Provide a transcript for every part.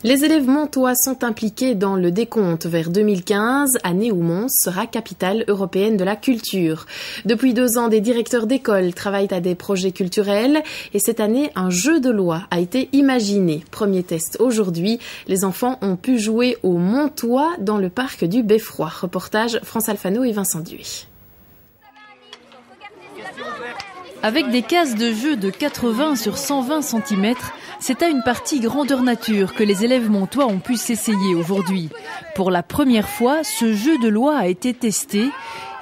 Les élèves montois sont impliqués dans le décompte vers 2015, année où Mons sera capitale européenne de la culture. Depuis 2 ans, des directeurs d'école travaillent à des projets culturels et cette année, un jeu de loi a été imaginé. Premier test aujourd'hui, les enfants ont pu jouer au montois dans le parc du Beffroi. Reportage France Alfano et Vincent Duet. Avec des cases de jeu de 80 sur 120 cm, c'est à une partie grandeur nature que les élèves montois ont pu s'essayer aujourd'hui. Pour la première fois, ce jeu de loi a été testé.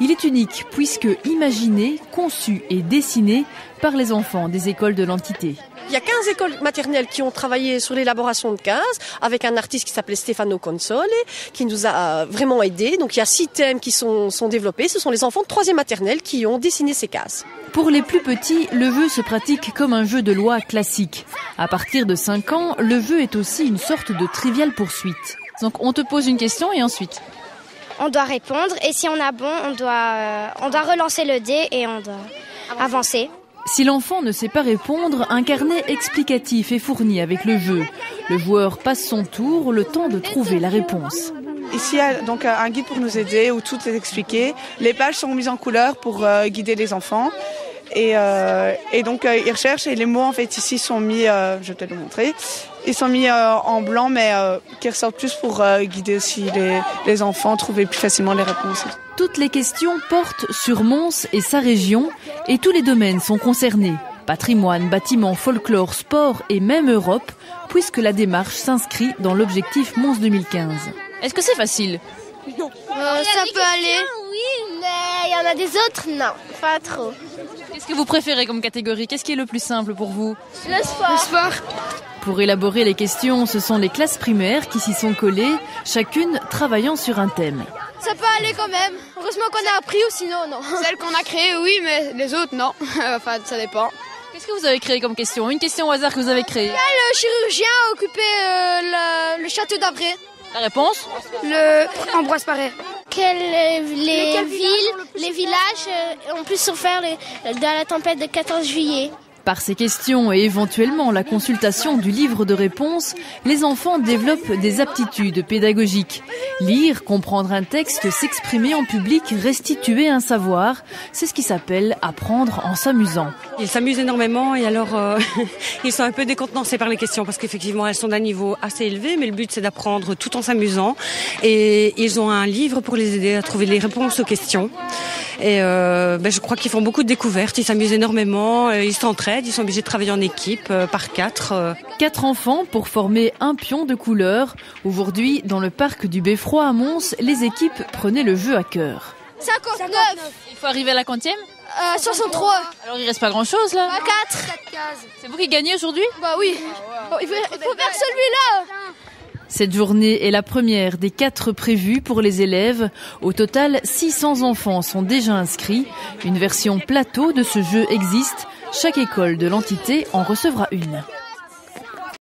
Il est unique puisque imaginé, conçu et dessiné par les enfants des écoles de l'entité. Il y a 15 écoles maternelles qui ont travaillé sur l'élaboration de cases avec un artiste qui s'appelait Stefano Console qui nous a vraiment aidés. Donc il y a 6 thèmes qui sont développés. Ce sont les enfants de 3e maternelle qui ont dessiné ces cases. Pour les plus petits, le jeu se pratique comme un jeu de loi classique. À partir de 5 ans, le jeu est aussi une sorte de trivial poursuite. Donc on te pose une question et ensuite on doit répondre et si on a bon, on doit relancer le dé et on doit avancer. Si l'enfant ne sait pas répondre, un carnet explicatif est fourni avec le jeu. Le joueur passe son tour, le temps de trouver la réponse. Ici, il y a donc un guide pour nous aider où tout est expliqué. Les pages sont mises en couleur pour guider les enfants. Et donc, ils recherchent et les mots, en fait, ici sont mis, je vais peut-être le montrer, ils sont mis en blanc, mais qui ressortent plus pour guider aussi les enfants, trouver plus facilement les réponses. Toutes les questions portent sur Mons et sa région, et tous les domaines sont concernés. Patrimoine, bâtiments, folklore, sport et même Europe, puisque la démarche s'inscrit dans l'objectif Mons 2015. Est-ce que c'est facile ? Non. Ça peut aller. Oui, mais il y en a des autres, non, pas trop. Qu'est-ce que vous préférez comme catégorie ? Qu'est-ce qui est le plus simple pour vous ? Le sport. Pour élaborer les questions, ce sont les classes primaires qui s'y sont collées, chacune travaillant sur un thème. Ça peut aller quand même. Heureusement qu'on a appris ou sinon non. Celles qu'on a créées, oui, mais les autres, non. Enfin, ça dépend. Qu'est-ce que vous avez créé comme question ? Une question au hasard que vous avez créée. Quel chirurgien a occupé le château d'Abré ? La réponse ? Le Ambroise Paré. Les villages ont plus souffert de la tempête de 14 juillet. Par ces questions et éventuellement la consultation du livre de réponses, les enfants développent des aptitudes pédagogiques. Lire, comprendre un texte, s'exprimer en public, restituer un savoir, c'est ce qui s'appelle apprendre en s'amusant. Ils s'amusent énormément et alors ils sont un peu décontenancés par les questions parce qu'effectivement elles sont d'un niveau assez élevé, mais le but c'est d'apprendre tout en s'amusant et ils ont un livre pour les aider à trouver les réponses aux questions. Et je crois qu'ils font beaucoup de découvertes, ils s'amusent énormément, ils s'entraident. Ils sont obligés de travailler en équipe par 4. 4 enfants pour former un pion de couleur. Aujourd'hui, dans le parc du Beffroi à Mons, les équipes prenaient le jeu à cœur. 59. Il faut arriver à la quantième ? 63. Alors il reste pas grand-chose là ? 4 cases. C'est vous qui gagnez aujourd'hui ? Bah oui. Bon, il faut faire celui-là. Cette journée est la première des 4 prévues pour les élèves. Au total, 600 enfants sont déjà inscrits. Une version plateau de ce jeu existe. Chaque école de l'entité en recevra une.